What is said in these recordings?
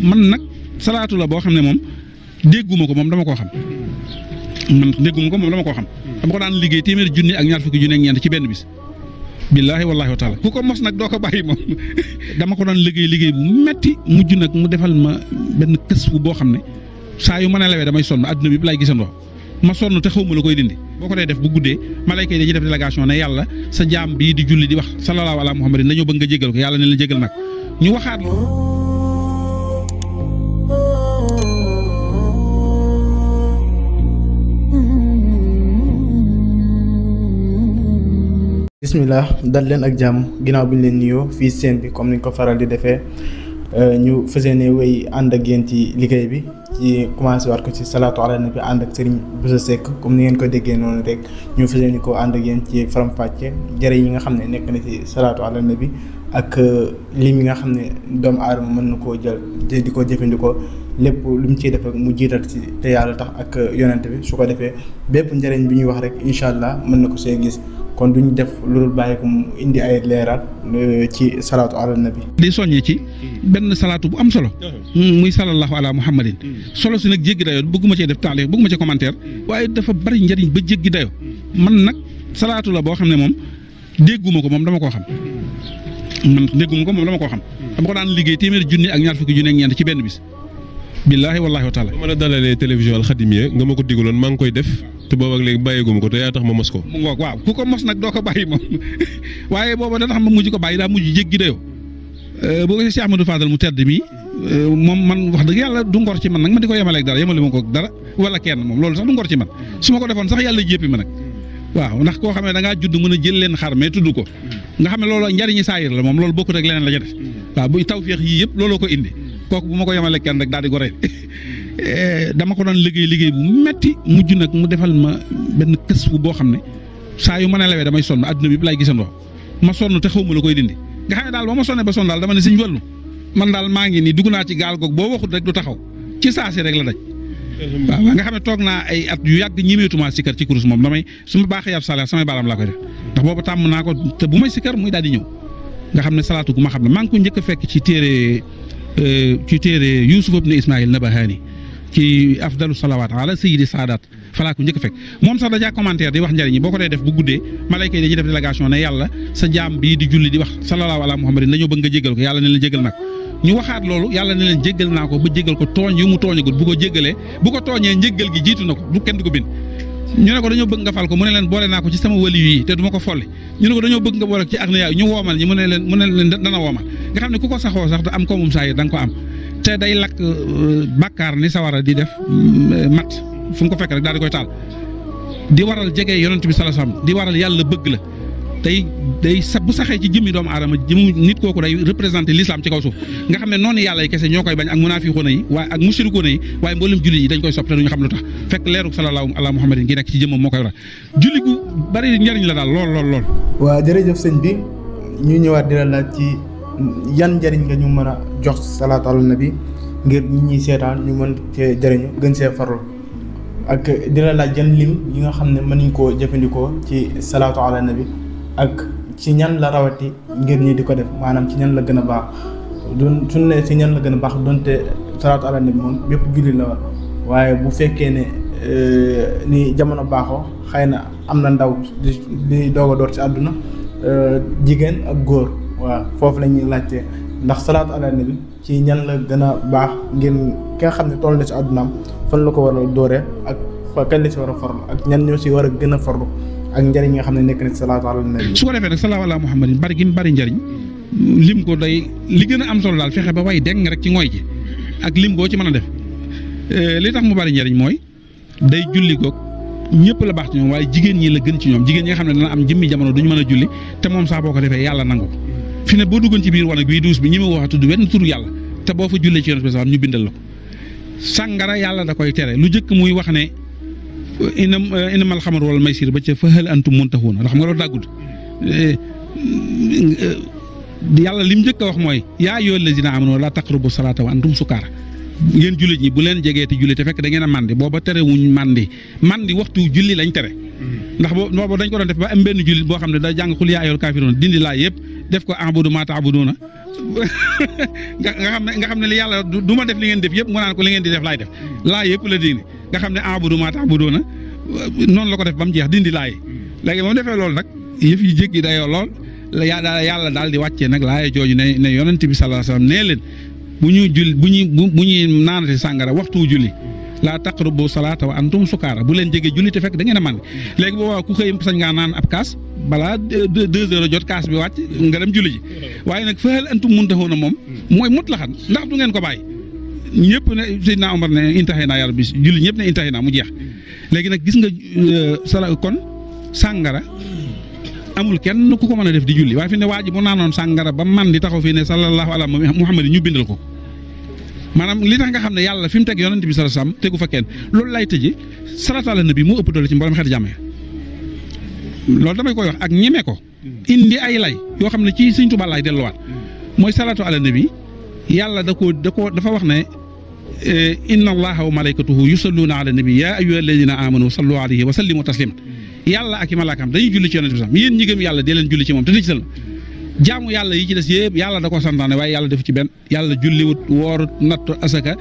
man nag salaatu la boo xam ne moom dégguma ko moom dama koo xam man dégguma ko moom dama koo xam dama ko daan liggéey téeméeri junni ak ñaar fukki junni ak ñeent ci benn bis billaahi wallaahi wa taala ku ko mos nag doo ko bàyyi moom dama ko daan liggéey bu metti mujj nag mu defal ma benn kës bu boo xam ne saa yu ma nelawee damay sonn adduna bi lay gisandoo ma sonn te xaw ma la koy dindi boo ko dee def bu guddee malayka yi dañuy def délégation ne yàlla sa jaam bii di julli di wax sallallahu ala muhammadin dañoo bëgg nga jégal ko yàlla ne la jégal nag ñu waxaat bismillah dal leen ak jàmm ginnaaw bi ñu leen nuyoo fii seen bi comme ni ñu ko faral di defee ñu fas yéene wéy ànd ak yéen ci liggéey bi ci commencé waat ko ci salaatu ala nabi ànd ak Serigne Bousso Seck comme ni ngeen ko déggee noonu rek ñu fas yéene ko ànd ak yéen ci faram-fàcce jërëjëf yi nga xam ne nekk na ci salaatu ala nabi ak lim yi nga xam ne doomu aadama mën na koo jël di ko jëfandikoo lépp lu mu ciy def ak mu jiital ci te yàlla tax ak yonent bi su ko defee bépp njëriñ bi ñuy wax rek incha allah mën na ko see gis. kon duñ def loolu bàyyi ko mu indi ay leeral ci salaatu ala nabi di soññee ci benn salaatu bu am solo muy sallallahu ala muhammadin solo si nag jéggi dayoo bëgguma cee def taale bëgguma cee commentaire waaye dafa bari njëriñ ba jéggi dayoo man nag salaatu la boo xam ne moom dégguma ko moom dama koo xam man dégguma ko moom dama koo xam dama ko daan liggéey téeméeri junni ak ñaar fukki junni ak ñeent ci benn bis billaahi wallaahi wa taala ma la dalalee télévision Al Khadimiyyah nga ma ko digaloon maa ngi koy def te boobu ak léegi bàyyeeguma ko te yaa tax ma mos ko. mu ngoog waaw ku ko mos nag doo ko bàyyi moom waaye booba da tax ma mujj ko bàyyi daa mujj jéggi dayoo boo ko Cheikh Ahmadou Fadal mu tedd mi moom man wax dëgg yàlla du ngor ci man nag ma di ko yemaleeg dara yemale ma ko dara wala kenn moom loolu sax du ngor ci man su ma ko defoon sax yàlla jéppi ma nag waaw ndax koo xam ne da ngaa judd mën a jël leen xar mais tudd ko nga xam ne loolu njariñi saayir la moom loolu bokkut ak leneen la ca def waaw bu tawfeex yii yëpp looloo ko indi kooku bu ma ko yemaleeg kenn rek daal di ko rey dama ko doon liggéey bu metti mujj nag mu defal ma benn kës bu boo xam ne saa yu ma nelawee damay sonn adduna bi lay gisandoo ma sonn te xaw ma la koy dindi nga xam ne daal ba ma sonnee ba sonn daal dama ne Sëñ Fallu man daal maa ngi nii dugg naa ci gaal goog boo waxut rek du taxaw ci saasi rek la daj waaw nga xam ne toog naa ay at yu yàgg ñimeetuma sikkar ci kurus moom damay su ma baaxee ab salaat samay baaraam laa koy def ndax boobu tàmm naa ko te bu may sikkar muy daal di ñëw nga xam ne salaatu gu ma xam ne maa ngi ko njëkk a fekk ci téere Yuusuf ibn Ismaayil Nabahaani ci afdalu salawaat ala sayyidi saadaat falaa ko njëkk a fekk moom sax dajaa commentaire di wax njëriñ yi boo ko dee def bu guddee malayka yi dañuy def délégation ne yàlla sa jaam bii di julli di wax sallallahu ala muhammadin dañoo bëgg nga jégal ko yàlla ne leen jégal nag ñu waxaat loolu yàlla ne leen jégal naa ko ba jégal ko tooñ yu mu tooñagul bu ko jégalee bu ko tooñee njégal gi jiitu na ko du kenn du ko bind ñu ne ko dañoo bëgg nga fal ko mu ne leen boole naa ko ci sama wali yi te du ma ko folli ñu ne ko dañoo bëgg nga boole ko ci agniya ñu woomal ñi mu ne leen dana woomal nga xam ne ku ko saxoo sax da am ko moom saayir da nga ko am te day lakk bàkkaar ni sawara di def mat fu mu ko fekk rek daal di koy taal di waral jege yonent bi sallallahu alayhi wasallam di waral yàlla bëgg la day sa bu saxee ci jëmmi doomu aadama jëmu nit kooku day représenté l'islam ci kaw suuf nga xam ne noonu yàlla yi kese ñoo koy bañ ak munaafiqoona yi waaye ak mushrikoona yi waaye mboolem julli yi dañ koy sopp te duñu xam lu tax fekk leeru sallallahu ala muhammadin gi nekk ci jëmmam moo koy waral julli gu bari njariñ la daal lool. waaw jërëjëf sëñ bi ñu ñëwaat di la laaj ci yan njëriñ nga ñu mën a jox salaatu ala nabi ngir ñi ñuy seetaan ñu mën cee jëriñu gën see farlu ak di la laaj yan lim yi nga xam ne mën nañ koo jëfandikoo ci salaatu ala nabi ak ci ñan la rawati ngir ñi di ko def maanaam ci ñan la gën a baax suñu ne ci ñan la gën a baax donte salaatu ala nabi moom bépp julli la war waaye bu fekkee ne ni jamono baaxoo xëy na am na ndaw di doog a door ci àdduna jigéen ak góor waaw foofu la ñuy laajte ndax salaatu ala nabi ci ñan la gën a baax ngir ki nga xam ne toll na ci àddunaam fan la ko war a dooree ak fa kañ la ci war a farlu ak ñan ñoo ci war a gën a farlu ak njëriñ nga xam ne nekk na ci salaatu ala nabi su ko defee nag sallallahu ala muhammadin bari gi mu bari njëriñ lim ko day li gën a am solo daal fexe ba way deng rek ci ngooy ji ak lim boo ci mën a def li tax mu bari njëriñ mooy day julli goog ñëpp la baax ci ñoom waaye jigéen ñi la gën ci ñoom jigéen ñi nga xam ne dana am jëmmi jamono duñu mën a julli te moom sax boo ko defee yàlla nangu ko fi ne boo duggoon ci biir wanag bii duus bi ñi ma wax a tudd wenn turu yàlla te boo fa jullee ci yonent bi sax ñu bindal la ko sàngara yàlla da koy tere lu jëkk muy wax ne inamal xamar wal maysir ba ca fa hal antum muntahuuna ndax xam nga loolu dàggut yàlla lim njëkk a wax mooy yaa ayyuhal lazina amanu laa taqrabu salaata wa antum sukaara yéen jullit ñi bu leen jegee te julli te fekk da ngeen a màndi booba terewuñ màndi waxtu julli lañ tere ndax boobu dañ ko doon def ba am benn jullit boo xam ne da jàng xul yaa ayyuhal kaafiruun dindi laa yëpp def ko a'budu maa ta'buduuna nga xam ne li yàlla du ma def li ngeen def yëpp mu naan ko li ngeen di def laay def laa yëpp la dindi nga xam ne a'budu maa ta'buduuna noonu la ko def ba mu jeex dindi laa yi léegi moom defee loolu nag yëf yi jéggi dayoo lool yàlla daal di wàccee nag laay jooju ne yonent bi sallallahu alayhi wasallam nee leen bu ñuy naanati sàngara waxtu julli laa taqrubu salaata wa antum sukaara bu leen jege julli te fekk da ngeen a màndi léegi boobaa ku xëy sañ ngaa naan ab kaas balaa 2 heures jot kaas bi wàcc nga dem julli ji waaye nag fa hal antum muntahuuna moom mooy mutlaxan ndax du ngeen ko bàyyi ñëpp ne Seydina Omar ne intaxee naa yàlla bis julli ñëpp ne intaxee naa mu jeex léegi nag gis nga kon sàngara amul kenn ku ko mën a def di julli waaye fi ne waa ji bu naanoon sàngara ba man di taxaw fii ne sallallahu ala Muhammad ñu bindal ko maanaam li tax nga xam ne yàlla fi mu teg yonent bi sallallahu alayhi wasallam tegu fa kenn loolu lay tëjee salaatu ala nabi moo ëpp doole ci mboolem xeeti jàmm loolu damay koy wax ak ñeme ko indi ay lay yoo xam ne ci Sëriñ Tuubaa laay delluwaat mooy salaatu ala nabi yàlla dafa wax ne inna allaha wa malaikatahu yusalluna ala nabi ya ayyuha alladina amanu sallu alayhi wa sallimu taslima yàlla ak i malaakam dañuy julli ci yonent bi yéen ñi gëm yàlla dee leen julli ci moom te di ci sal jaamu yàlla yi ci des yëpp yàlla da ko santaane waaye yàlla defu ci benn yàlla julliwut woorut nattu asaka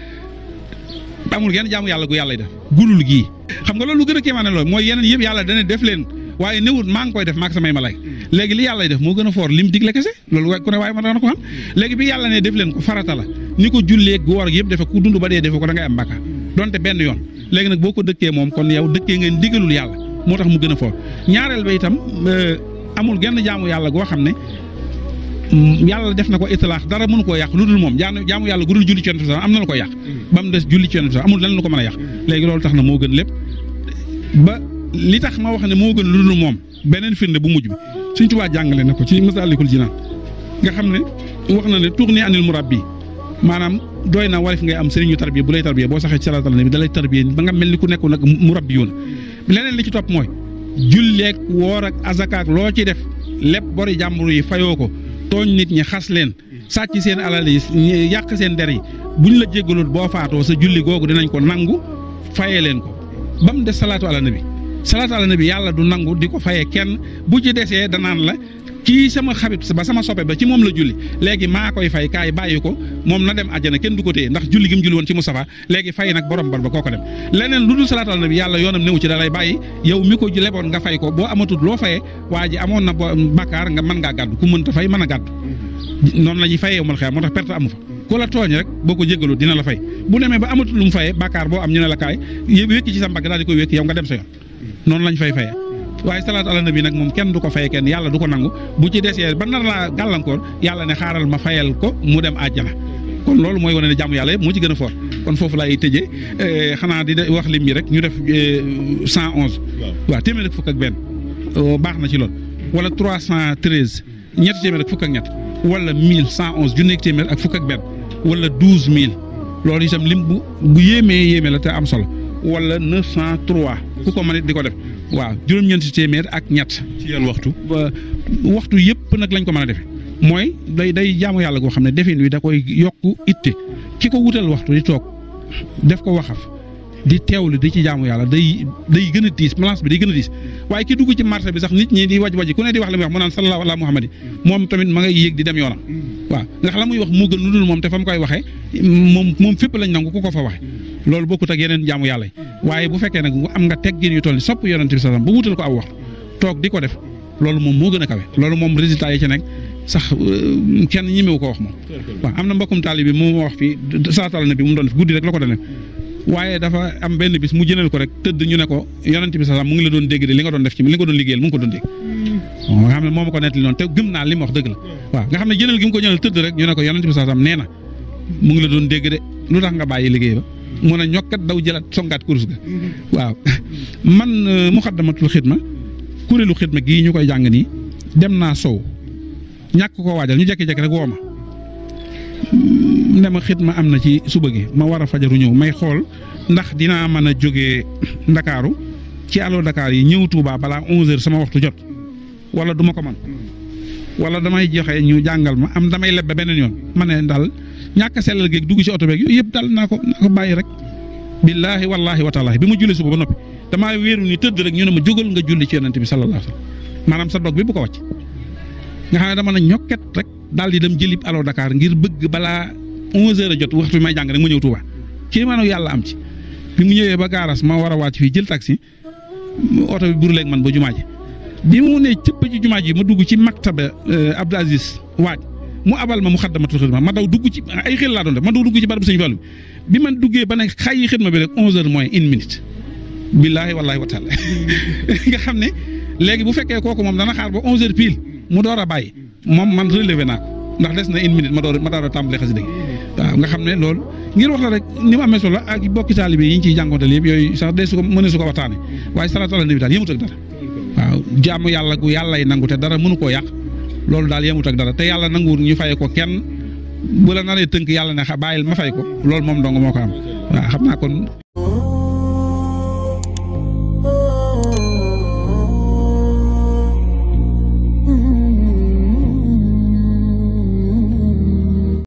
amul genn jaamu yàlla gu yàlla def gudul gii xam nga loolu lu gën a kéemaane loolu mooy yeneen yëpp yàlla dana def leen waaye newut maa ngi koy def maag samay malaay léegi li yàlla def moo gën a foor lim digle kese loolu ku ne waaye ma dana ko xam léegi bi yàlla ne def leen ko farata la ni ko julleeg gu woor ak yëpp defe ku dund ba dee defe ko da ngay am bàkkaar donte benn yoon léegi nag boo ko dëkkee moom kon yow dëkkee ngeen digalul yàlla moo tax mu gën a foor ñaareel ba itam amul genn jaamu yàlla goo xam ne yàlla def na ko itlaax dara mënu koo yàq lu dul moom jaamu yàlla gu dul julli ci yonent bi am na lu ko yàq ba mu des julli ci yonent bi amul lenn lu ko mën a yàq léegi loolu tax na moo gën lépp ba li tax ma wax ne moo gën lu dul moom beneen firnde bu mujj bi Sëriñ Tuubaa jàngale na ko ci Masaalikul Jinaan nga xam ne wax na ne tughni anil murabbi maanaam doy na warif ngay am sëriñu tarbiya bu lay tarbiya boo saxee ci salaatal nabi da lay tarbiya ba nga mel ni ku nekku nag murabbi yoon leneen li ci topp mooy julleek woor ak azaka ak loo ci def lépp bori jàmbur yi fayoo ko tooñ nit ñi xas leen sàcc seen alal yi yàq seen der yi buñ la jéggalul boo faatoo sa julli googu dinañ ko nangu fayee leen ko ba mu des salaatu ala nabi yàlla du nangu di ko fayee kenn bu ci desee danaan la kii sama xabit ba sama soppe ba ci moom la julli léegi maa koy fay kaay bàyyi ko moom na dem àjjana kenn du ko téye ndax julli gi mu julli woon ci Mustafa léegi fay nag borom bar ba kooko dem leneen lu dul salaatu ala nabi yàlla yoonam newu ci da lay bàyyi yow mi ko leboon nga fay ko boo amatul loo fayee waa ji amoon na bakkaar nga mën ngaa gàddu ku mënta fay mën a gàddu noonu la ñuy fayee mal xeex moo tax perte amu fa ku la tooñ rek boo ko jéggalu dina la fay bu demee ba amatul lu mu fayee bakkaar boo am ñu ne la kaay wékki ci sa mbagg daal di koy wékki yow nga dem sa yoon noonu lañ fay fayee waaye salaatu ala nabi nag moom kenn du ko fayee kenn yàlla du ko nangu bu ci desee ba nar laa gàllankoor yàlla ne xaaral ma fayal ko mu dem àjjana kon loolu mooy wane ne jàmm yàlla yëpp moo ci gën a fort kon foofu laay tëjee xanaa di wax lim bi rek ñu def 111. waaw téeméer ak fukk ak benn baax na ci loolu wala 313 ñetti téeméer ak fukk ak ñett wala 1111 junni ak téeméer ak fukk ak benn wala 12000 loolu itam lim bu yéeme la te am solo wala 903 ku ko mën it di ko def waaw juróom-ñeenti téeméer ak ñett. ci yan waxtu. waxtu yëpp nag lañ ko mën a defee mooy day jaamu yàlla goo xam ne defin wi da koy yokku itte ki ko wutal waxtu di toog def ko waxaf di teewlu di ci jaamu yàlla day gën a diis balance bi day gën a diis waaye ki dugg ci marché bi sax nit ñi di waj ku ne di wax li muy wax mu naan sallallahu ala muhammadi moom tamit ma ngay yéeg di dem yoonam waaw nga xam la muy wax moo gën lu dul moom te fa mu koy waxee moom fépp lañ nangu ku ko fa waxe loolu bokkut ak yeneen jaamu yàlla yi waaye bu fekkee nag am nga teggin yu toll ni sopp yonent bi sallam ba wutal ko aw waxtu toog di ko def loolu moom moo gën a kawe loolu moom résultat yi ci nekk sax kenn ñemewu ko wax moom waaw am na mbokkum taali bi mu wax fii salaatu ala nabi mu doon def guddi rek la ko doon def waaye dafa am benn bis mu jënal ko rek tëdd ñu ne ko yonent bi sallam mu ngi la doon dégg de li nga doon def ci li nga doon liggéeyal mu ngi ko doon dégg nga xam ne moo ma ko nettali noonu te gëm naa li mu wax dëgg la waaw nga xam ne jënal gi mu ko jënal tëdd rek ñu ne ko yonent bi sallam nee na mu ngi la doon dégg de lu tax nga bàyyi liggéey ba mu ne ñokkat daw jëlaat songaat kurus ga waaw man Muxaddamatul Xidma kuréelu xidma gii ñu koy jàng nii dem naa sow ñàkk koo waajal ñu jekki-jekki rek woo ma ne ma xidma am na ci suba gi ma war a fajaru ñëw may xool ndax dinaa mën a jógee Ndakaaru ci Allo Dakar yi ñëw Touba balaa 11h sama waxtu jot wala duma ko man wala damay joxe ñu jàngal ma am damay leb ba beneen yoon ma ne daal ñàkk a sellal géeg dugg ci oto beeg yooyu yëpp daal naa ko bàyyi rek. billaahi wallaahi wa taalaahi bi ma julli suba ba noppi damaa wéeru ni tëdd rek ñu ne ma jógal nga julli ci yonent bi sallallahu alayhi wa sallam maanaam sa dog bi bu ko wàcc nga xam ne dama na ñokket rek daal di dem jëlib Allo Dakar ngir bëgg balaa 11h a jot waxtu bi may jàng rek ma ñëw Touba kii maanaam yàlla am ci bi mu ñëwee ba gaaras ma war a wàcc fii jël taxi oto bi buru leeg man ba jumaa ji bi mu ne cëpp ci jumaa ji ma dugg ci maktaba Abdou Aziz waaj mu abal ma mu xaddamatul xidma ma daw dugg ci ay xel laa doon def ma daw dugg ci barabu Sëñ Fallu bi man duggee ba ne xay yi xidma bi rek 11h moins une minute billaahi wallaahi wa taala nga xam ne léegi bu fekkee kooku moom dana xaar ba 11h pile mu door a bàyyi moom man relevé naa ko ndax des na une minute ma door a tàmbalee xasida gi waaw nga xam ne loolu ngir wax la rek ni mu amee solo ak bokki taalibe yi ñu ciy jàngonteel yëpp yooyu sax de su ko mënee su ko waxtaane waaye salaatu ala nabi daal yëmut ak dara waaw jaamu yàlla gu yàlla yi nangu te dara mënu koo yàq loolu daal yëmut ak dara te yàlla nanguwul ñu faye ko kenn bu la naree tënk yàlla ne bàyyil ma fay ko loolu moom dong moo ko am waaw xam naa kon